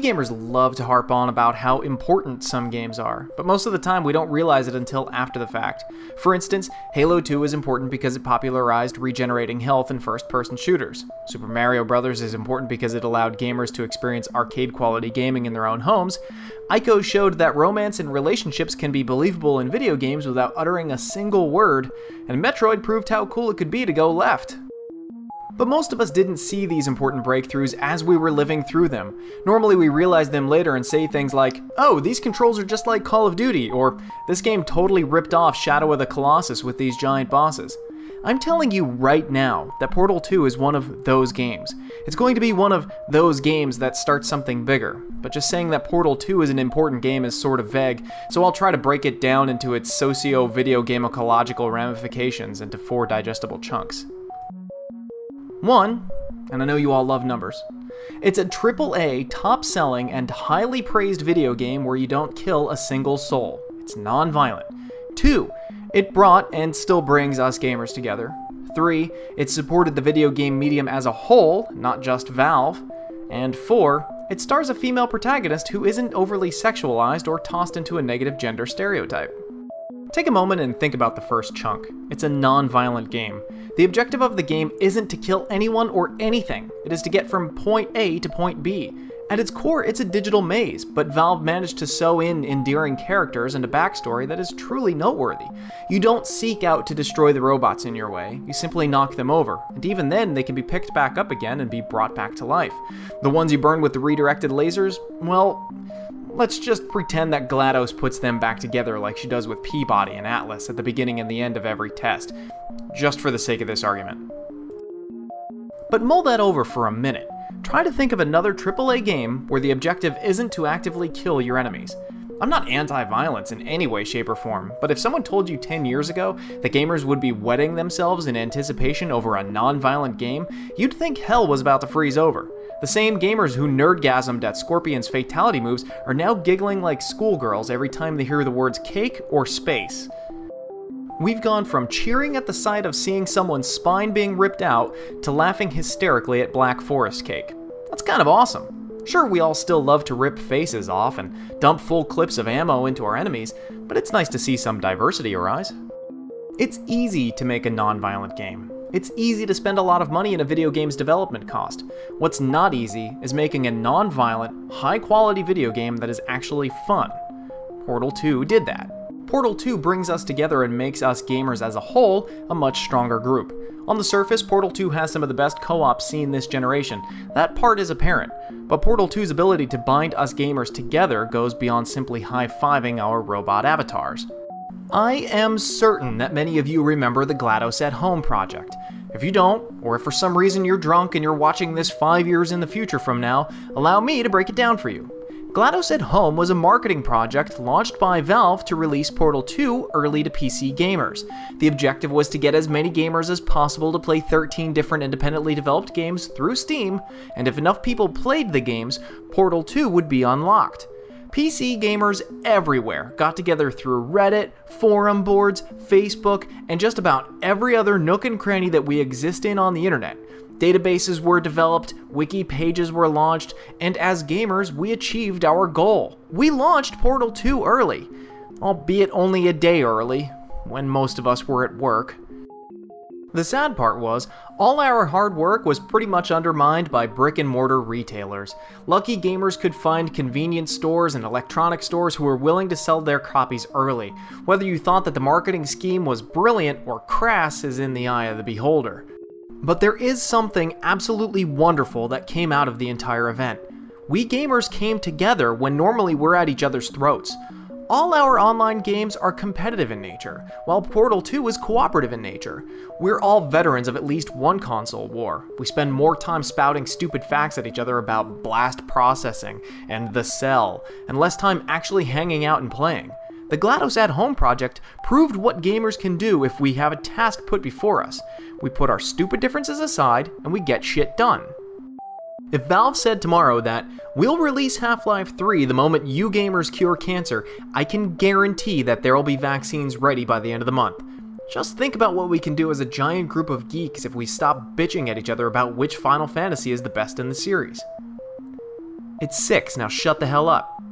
We gamers love to harp on about how important some games are, but most of the time we don't realize it until after the fact. For instance, Halo 2 is important because it popularized regenerating health in first-person shooters. Super Mario Bros. Is important because it allowed gamers to experience arcade-quality gaming in their own homes. Ico showed that romance and relationships can be believable in video games without uttering a single word, and Metroid proved how cool it could be to go left. But most of us didn't see these important breakthroughs as we were living through them. Normally we realize them later and say things like, "Oh, these controls are just like Call of Duty," or "This game totally ripped off Shadow of the Colossus with these giant bosses." I'm telling you right now that Portal 2 is one of those games. It's going to be one of those games that starts something bigger. But just saying that Portal 2 is an important game is sort of vague, so I'll try to break it down into its socio-video game ecological ramifications into 4 digestible chunks. 1, and I know you all love numbers, it's a AAA, top-selling, and highly praised video game where you don't kill a single soul. It's non-violent. 2, it brought and still brings us gamers together. 3, it supported the video game medium as a whole, not just Valve. And 4, it stars a female protagonist who isn't overly sexualized or tossed into a negative gender stereotype. Take a moment and think about the first chunk. It's a non-violent game. The objective of the game isn't to kill anyone or anything. It is to get from point A to point B. At its core, it's a digital maze, but Valve managed to sew in endearing characters and a backstory that is truly noteworthy. You don't seek out to destroy the robots in your way, you simply knock them over, and even then they can be picked back up again and be brought back to life. The ones you burn with the redirected lasers, well, let's just pretend that GLaDOS puts them back together like she does with Peabody and Atlas at the beginning and the end of every test, just for the sake of this argument. But mull that over for a minute. Try to think of another AAA game where the objective isn't to actively kill your enemies. I'm not anti-violence in any way, shape, or form, but if someone told you 10 years ago that gamers would be wetting themselves in anticipation over a non-violent game, you'd think hell was about to freeze over. The same gamers who nerdgasmed at Scorpion's fatality moves are now giggling like schoolgirls every time they hear the words cake or space. We've gone from cheering at the sight of seeing someone's spine being ripped out to laughing hysterically at Black Forest cake. That's kind of awesome. Sure, we all still love to rip faces off and dump full clips of ammo into our enemies, but it's nice to see some diversity arise. It's easy to make a non-violent game. It's easy to spend a lot of money in a video game's development cost. What's not easy is making a non-violent, high-quality video game that is actually fun. Portal 2 did that. Portal 2 brings us together and makes us gamers as a whole a much stronger group. On the surface, Portal 2 has some of the best co-op seen this generation. That part is apparent, but Portal 2's ability to bind us gamers together goes beyond simply high-fiving our robot avatars. I am certain that many of you remember the GLaDOS at Home project. If you don't, or if for some reason you're drunk and you're watching this 5 years in the future from now, allow me to break it down for you. GLaDOS at Home was a marketing project launched by Valve to release Portal 2 early to PC gamers. The objective was to get as many gamers as possible to play 13 different independently developed games through Steam, and if enough people played the games, Portal 2 would be unlocked. PC gamers everywhere got together through Reddit, forum boards, Facebook, and just about every other nook and cranny that we exist in on the internet. Databases were developed, wiki pages were launched, and as gamers, we achieved our goal. We launched Portal 2 early, albeit only a day early, when most of us were at work. The sad part was, all our hard work was pretty much undermined by brick-and-mortar retailers. Lucky gamers could find convenience stores and electronic stores who were willing to sell their copies early. Whether you thought that the marketing scheme was brilliant or crass is in the eye of the beholder. But there is something absolutely wonderful that came out of the entire event. We gamers came together when normally we're at each other's throats. All our online games are competitive in nature, while Portal 2 is cooperative in nature. We're all veterans of at least one console war. We spend more time spouting stupid facts at each other about blast processing and the cell, and less time actually hanging out and playing. The GLaDOS at Home project proved what gamers can do if we have a task put before us. We put our stupid differences aside and we get shit done. If Valve said tomorrow that, "We'll release Half-Life 3 the moment you gamers cure cancer," I can guarantee that there will be vaccines ready by the end of the month. Just think about what we can do as a giant group of geeks if we stop bitching at each other about which Final Fantasy is the best in the series. It's 6, now shut the hell up.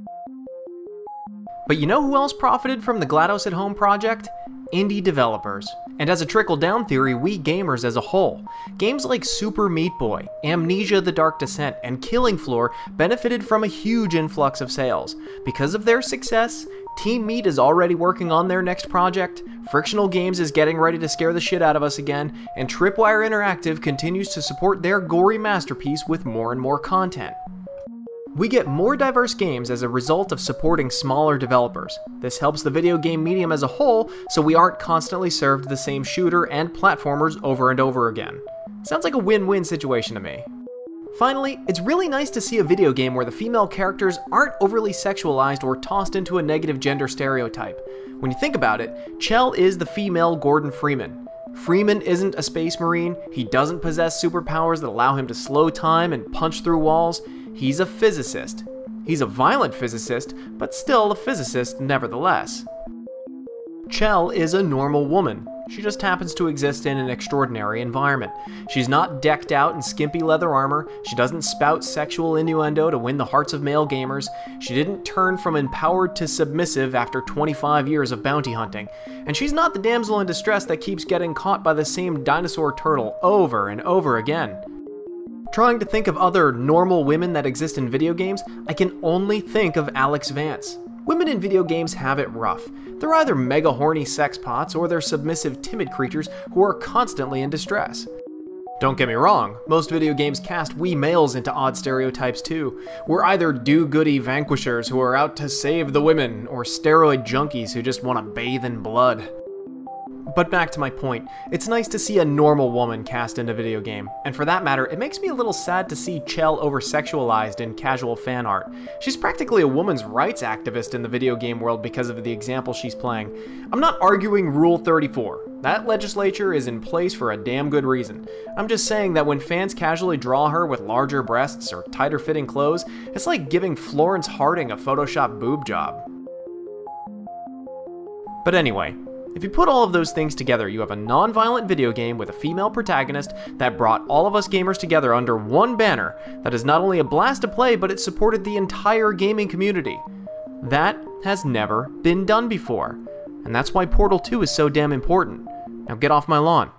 But you know who else profited from the GLaDOS at Home project? Indie developers. And as a trickle-down theory, we gamers as a whole. Games like Super Meat Boy, Amnesia: The Dark Descent, and Killing Floor benefited from a huge influx of sales. Because of their success, Team Meat is already working on their next project, Frictional Games is getting ready to scare the shit out of us again, and Tripwire Interactive continues to support their gory masterpiece with more and more content. We get more diverse games as a result of supporting smaller developers. This helps the video game medium as a whole, so we aren't constantly served the same shooter and platformers over and over again. Sounds like a win-win situation to me. Finally, it's really nice to see a video game where the female characters aren't overly sexualized or tossed into a negative gender stereotype. When you think about it, Chell is the female Gordon Freeman. Freeman isn't a space marine, he doesn't possess superpowers that allow him to slow time and punch through walls. He's a physicist. He's a violent physicist, but still a physicist nevertheless. Chell is a normal woman. She just happens to exist in an extraordinary environment. She's not decked out in skimpy leather armor, she doesn't spout sexual innuendo to win the hearts of male gamers, she didn't turn from empowered to submissive after 25 years of bounty hunting, and she's not the damsel in distress that keeps getting caught by the same dinosaur turtle over and over again. Trying to think of other normal women that exist in video games, I can only think of Alex Vance. Women in video games have it rough. They're either mega horny sexpots or they're submissive, timid creatures who are constantly in distress. Don't get me wrong, most video games cast we males into odd stereotypes too. We're either do-goody vanquishers who are out to save the women, or steroid junkies who just want to bathe in blood. But back to my point, it's nice to see a normal woman cast in a video game, and for that matter, it makes me a little sad to see Chell over-sexualized in casual fan art. She's practically a woman's rights activist in the video game world because of the example she's playing. I'm not arguing Rule 34. That legislature is in place for a damn good reason. I'm just saying that when fans casually draw her with larger breasts or tighter fitting clothes, it's like giving Florence Harding a Photoshop boob job. But anyway, if you put all of those things together, you have a non-violent video game with a female protagonist that brought all of us gamers together under one banner that is not only a blast to play, but it supported the entire gaming community. That has never been done before, and that's why Portal 2 is so damn important. Now get off my lawn.